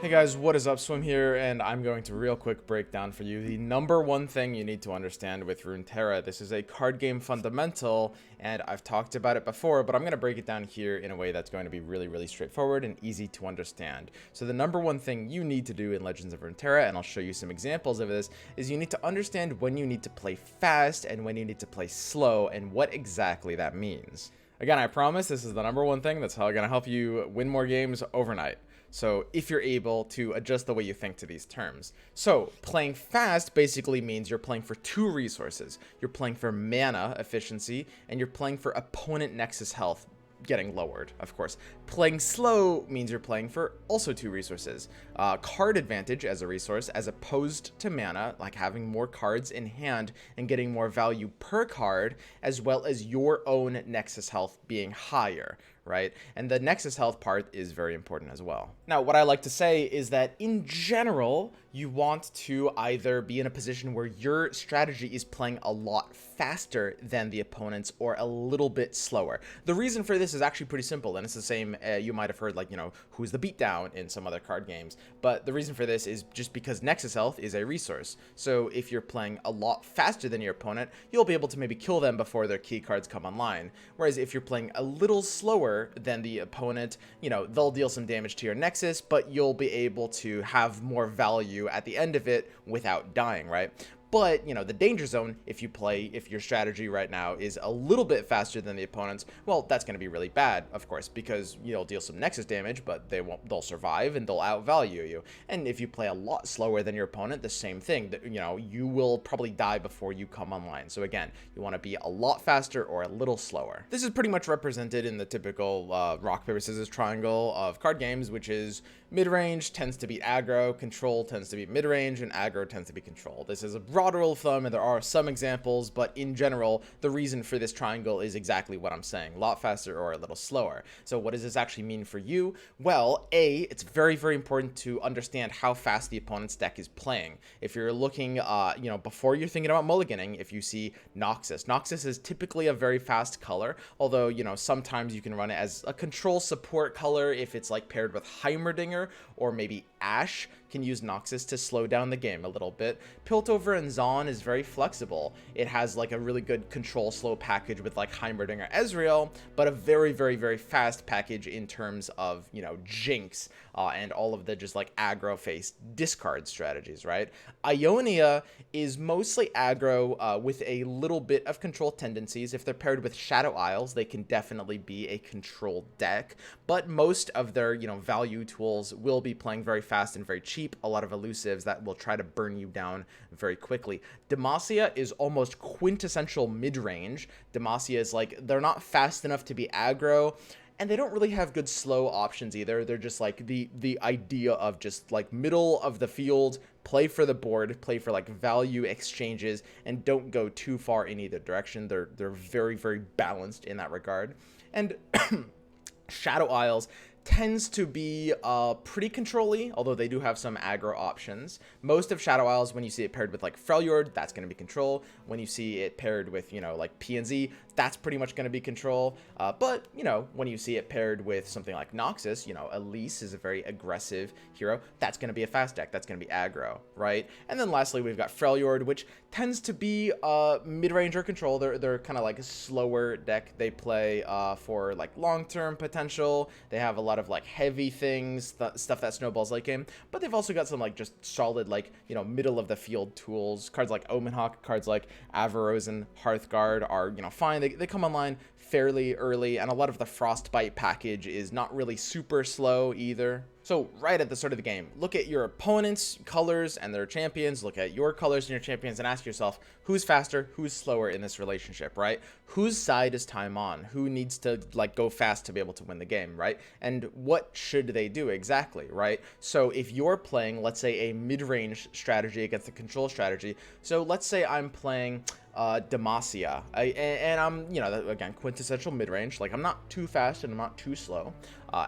Hey guys, what is up? Swim here, and I'm going to real quick break down for you the number one thing you need to understand with Runeterra. This is a card game fundamental, and I've talked about it before, but I'm going to break it down here in a way that's going to be really straightforward and easy to understand. So the number one thing you need to do in Legends of Runeterra, and I'll show you some examples of this, is you need to understand when you need to play fast and when you need to play slow, and what exactly that means. Again, I promise this is the number one thing that's going to help you win more games overnight. So if you're able to adjust the way you think to these terms. So playing fast basically means you're playing for two resources. You're playing for mana efficiency, and you're playing for opponent nexus health getting lowered, of course. Playing slow means you're playing for also two resources. Card advantage as a resource, as opposed to mana, like having more cards in hand and getting more value per card, as well as your own nexus health being higher, right? And the nexus health part is very important as well. Now, what I like to say is that in general, you want to either be in a position where your strategy is playing a lot faster than the opponent's or a little bit slower. The reason for this is actually pretty simple, and it's the same, you might have heard, like, who's the beatdown in some other card games, but the reason for this is just because nexus health is a resource. So if you're playing a lot faster than your opponent, you'll be able to maybe kill them before their key cards come online. Whereas if you're playing a little slower than the opponent, they'll deal some damage to your nexus, but you'll be able to have more value at the end of it without dying, right? But, the danger zone, if your strategy right now is a little bit faster than the opponent's, well, that's going to be really bad, of course, because you'll deal some nexus damage, but they'll survive and they'll outvalue you. And if you play a lot slower than your opponent, the same thing, you will probably die before you come online. So again, you want to be a lot faster or a little slower. This is pretty much represented in the typical rock, paper, scissors triangle of card games, which is mid-range tends to be aggro, control tends to be mid-range, and aggro tends to be control. This is a broad rule of thumb, and there are some examples, but in general, the reason for this triangle is exactly what I'm saying, a lot faster or a little slower. So what does this actually mean for you? Well, it's very important to understand how fast the opponent's deck is playing. If you're looking, before you're thinking about mulliganing, if you see Noxus is typically a very fast color, although, sometimes you can run it as a control support color if it's like paired with Heimerdinger, or maybe Ash can use Noxus to slow down the game a little bit. Piltover and Zaun is very flexible. It has like a really good control slow package with like Heimerdinger Ezreal, but a very fast package in terms of, Jinx and all of the just like aggro face discard strategies, right? Ionia is mostly aggro with a little bit of control tendencies. If they're paired with Shadow Isles, they can definitely be a control deck, but most of their, value tools will be playing very fast and very cheap, a lot of elusives that will try to burn you down very quickly. Demacia is almost quintessential mid-range. Demacia is like, they're not fast enough to be aggro, and they don't really have good slow options either. They're just like the idea of just like middle of the field, play for the board, play for like value exchanges, and don't go too far in either direction. They're very balanced in that regard. And Shadow Isles tends to be pretty control-y, although they do have some aggro options. Most of Shadow Isles, when you see it paired with like Freljord, that's going to be control. When you see it paired with, like PNZ, that's pretty much going to be control. But, when you see it paired with something like Noxus, Elise is a very aggressive hero. That's going to be a fast deck. That's going to be aggro, right? And then lastly, we've got Freljord, which tends to be mid-range or control. They're kind of like a slower deck. They play for like long-term potential. They have a lot of like heavy things, stuff that snowballs late game, but they've also got some like just solid like middle of the field tools. Cards like Omenhawk, cards like Avarosen, Hearthguard are fine. They come online fairly early, and a lot of the Frostbite package is not really super slow either. So right at the start of the game, look at your opponent's colors and their champions, look at your colors and your champions, and ask yourself, who's faster, who's slower in this relationship, right? Whose side is time on? Who needs to like go fast to be able to win the game, right? And what should they do exactly, right? So if you're playing, let's say, a mid-range strategy against a control strategy, so let's say I'm playing Demacia, and I'm, again, quintessential mid-range, like I'm not too fast and I'm not too slow,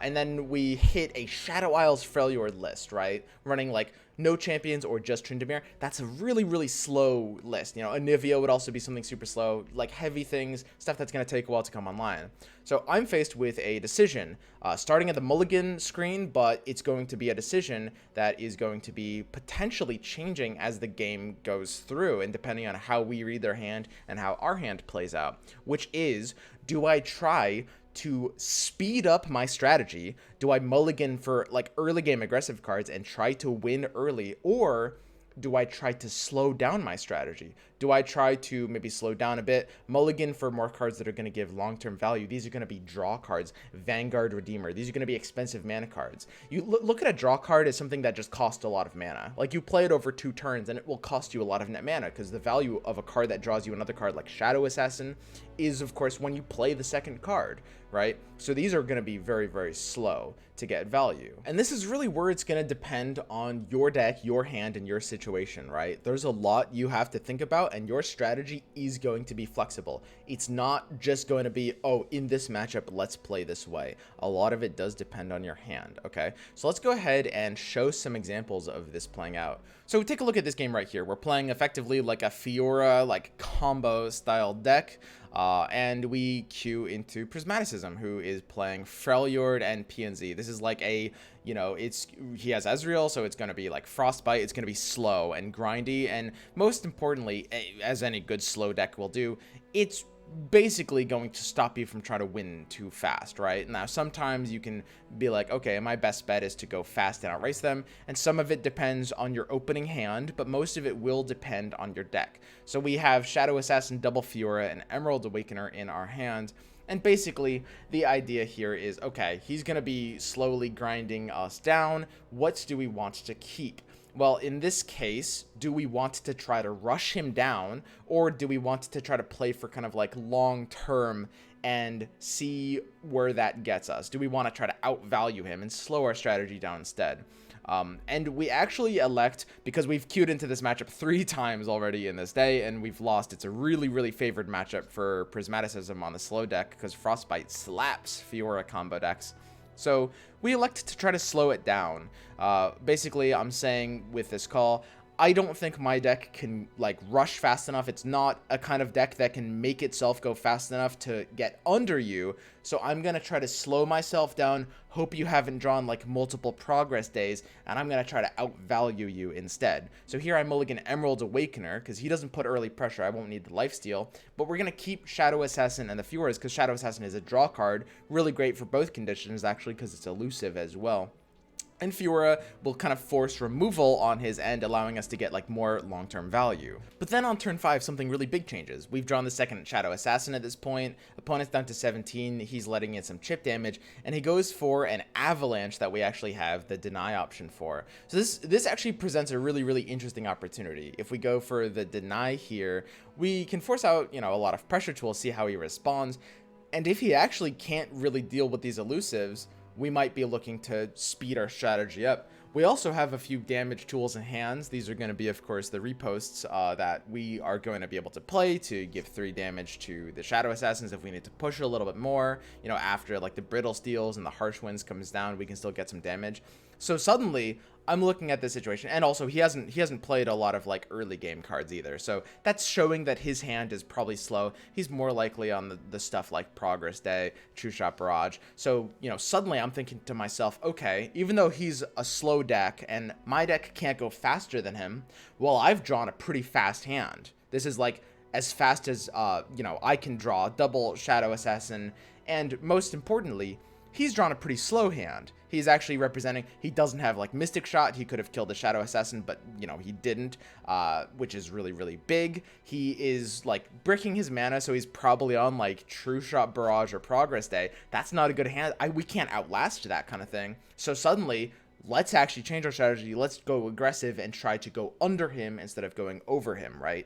and then we hit a Shadow Isles Freljord list, right, running like no champions or just Tryndamere, that's a really, really slow list. You know, Anivia would also be something super slow, like heavy things, stuff that's going to take a while to come online. So I'm faced with a decision, starting at the Mulligan screen, but it's going to be a decision that is going to be potentially changing as the game goes through, and depending on how we read their hand and how our hand plays out, which is, do I try to speed up my strategy? Do I mulligan for like early game aggressive cards and try to win early, or do I try to slow down my strategy? Do I try to maybe slow down a bit, mulligan for more cards that are going to give long-term value? These are going to be draw cards, Vanguard Redeemer. These are going to be expensive mana cards. You look at a draw card as something that just costs a lot of mana. Like, you play it over 2 turns and it will cost you a lot of net mana, because the value of a card that draws you another card like Shadow Assassin is, of course, when you play the second card, right? So these are going to be very, very slow to get value. And this is really where it's going to depend on your deck, your hand, and your situation, right? There's a lot you have to think about, and your strategy is going to be flexible. It's not just going to be, oh, in this matchup, let's play this way. A lot of it does depend on your hand, okay? So let's go ahead and show some examples of this playing out. So take a look at this game right here. We're playing effectively like a Fiora, like combo style deck. And we queue into Prismaticism, who is playing Freljord and PNZ. This is like a, you know, he has Ezreal, so it's going to be like Frostbite. It's going to be slow and grindy, and most importantly, as any good slow deck will do, it's basically going to stop you from trying to win too fast, right? Now, sometimes you can be like, okay, my best bet is to go fast and outrace them, and some of it depends on your opening hand, but most of it will depend on your deck. So we have Shadow Assassin, Double Fiora, and Emerald Awakener in our hand, and basically the idea here is, okay, he's going to be slowly grinding us down. What do we want to keep? Well, in this case, do we want to try to rush him down, or do we want to try to play for kind of like long term and see where that gets us? Do we want to try to outvalue him and slow our strategy down instead? And we actually elect, because we've queued into this matchup 3 times already in this day, and we've lost. It's a really, really favored matchup for Prismaticism on the slow deck, because Frostbite slaps Fiora combo decks. So we elect to try to slow it down. Basically, I'm saying with this call, I don't think my deck can like rush fast enough. It's not a kind of deck that can make itself go fast enough to get under you. So I'm going to try to slow myself down, hope you haven't drawn like multiple progress days, and I'm going to try to outvalue you instead. So here I mulligan Emerald Awakener, because he doesn't put early pressure. I won't need the lifesteal, but we're going to keep Shadow Assassin and the Fioras, because Shadow Assassin is a draw card. Really great for both conditions, actually, because it's elusive as well. And Fiora will kind of force removal on his end, allowing us to get like more long-term value. But then on turn 5, something really big changes. We've drawn the second Shadow Assassin at this point. Opponent's down to 17. He's letting in some chip damage, and he goes for an Avalanche that we actually have the deny option for. So this actually presents a really, really interesting opportunity. If we go for the deny here, we can force out, you know, a lot of pressure tools, see how he responds. And if he actually can't really deal with these elusives, we might be looking to speed our strategy up. We also have a few damage tools in hands. These are going to be, of course, the reposts that we are going to be able to play to give 3 damage to the Shadow Assassins if we need to push a little bit more. You know, after like the Brittle Steels and the Harsh Winds comes down, we can still get some damage. So suddenly, I'm looking at this situation, and also he hasn't played a lot of like early game cards either, so that's showing that his hand is probably slow. He's more likely on the stuff like Progress Day, True Shot Barrage. So, you know, suddenly I'm thinking to myself, okay, even though he's a slow deck and my deck can't go faster than him, well, I've drawn a pretty fast hand. This is like as fast as you know, I can draw double Shadow Assassin, and most importantly, he's drawn a pretty slow hand. He's actually representing, he doesn't have like Mystic Shot. He could have killed the Shadow Assassin, but, you know, he didn't, which is really, really big. He is like bricking his mana, so he's probably on like True Shot Barrage or Progress Day. That's not a good hand. We can't outlast that kind of thing. So suddenly, let's actually change our strategy. Let's go aggressive and try to go under him instead of going over him, right?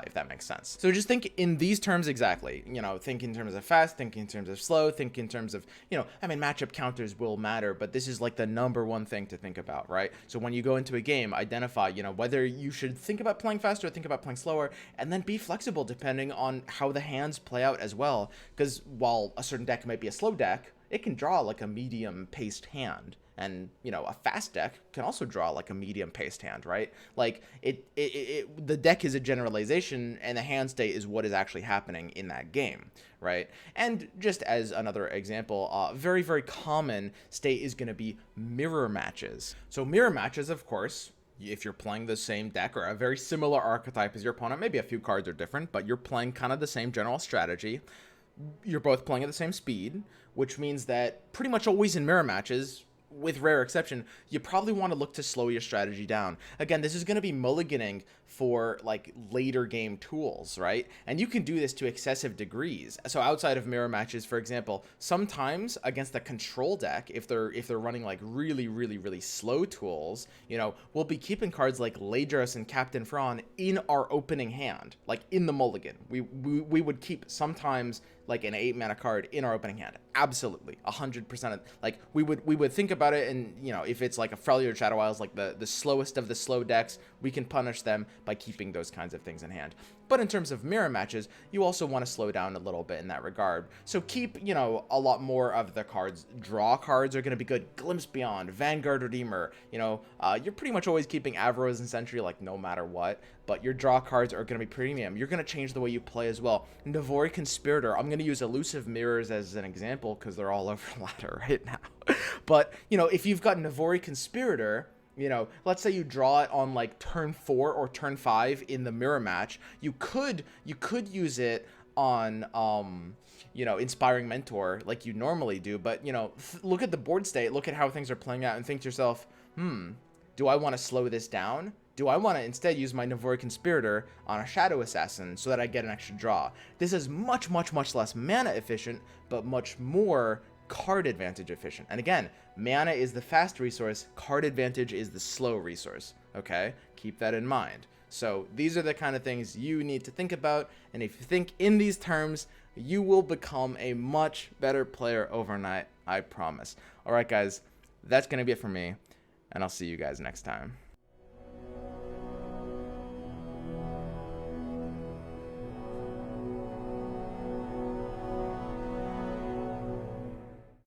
If that makes sense. So just think in these terms exactly, you know, think in terms of fast, think in terms of slow, think in terms of, you know, I mean, matchup counters will matter, but this is like the #1 thing to think about, right? So when you go into a game, identify, you know, whether you should think about playing faster or think about playing slower, and then be flexible depending on how the hands play out as well. Because while a certain deck might be a slow deck, it can draw like a medium paced hand. And, you know, a fast deck can also draw like a medium paced hand, right? Like the deck is a generalization and the hand state is what is actually happening in that game, right? And just as another example, very, very common state is going to be mirror matches. So mirror matches, of course, if you're playing the same deck or a very similar archetype as your opponent, maybe a few cards are different, but you're playing kind of the same general strategy. You're both playing at the same speed, which means that pretty much always in mirror matches, with rare exception, you probably want to look to slow your strategy down. Again, this is going to be mulliganing for like later game tools, right? And you can do this to excessive degrees. So outside of mirror matches, for example, sometimes against a control deck, if they're running like really slow tools, you know, we'll be keeping cards like Ladros and Captain Thrawn in our opening hand, like in the mulligan. We would keep sometimes like an 8-mana card in our opening hand. Absolutely, 100%. Like we would think about it, and you know, if it's like a Freljord or Shadow Isles, like the slowest of the slow decks, we can punish them by keeping those kinds of things in hand. But in terms of mirror matches, you also want to slow down a little bit in that regard. So keep, you know, a lot more of the cards. Draw cards are going to be good. Glimpse Beyond, Vanguard Redeemer, you know, you're pretty much always keeping Avros and Sentry, like no matter what. But your draw cards are going to be premium. You're going to change the way you play as well. Navori Conspirator, I'm going to use Elusive Mirrors as an example because they're all over ladder right now. But, you know, if you've got Navori Conspirator, you know, let's say you draw it on like turn 4 or turn 5 in the mirror match, you could use it on you know, Inspiring Mentor like you normally do, but you know, look at the board state, look at how things are playing out and think to yourself, do I want to slow this down? Do I want to instead use my Navori Conspirator on a Shadow Assassin so that I get an extra draw? This is much less mana efficient, but much more card advantage efficient. And again, mana is the fast resource, card advantage is the slow resource. Okay, keep that in mind. So these are the kind of things you need to think about, and if you think in these terms, you will become a much better player overnight, I promise. All right, guys, that's going to be it for me, and I'll see you guys next time.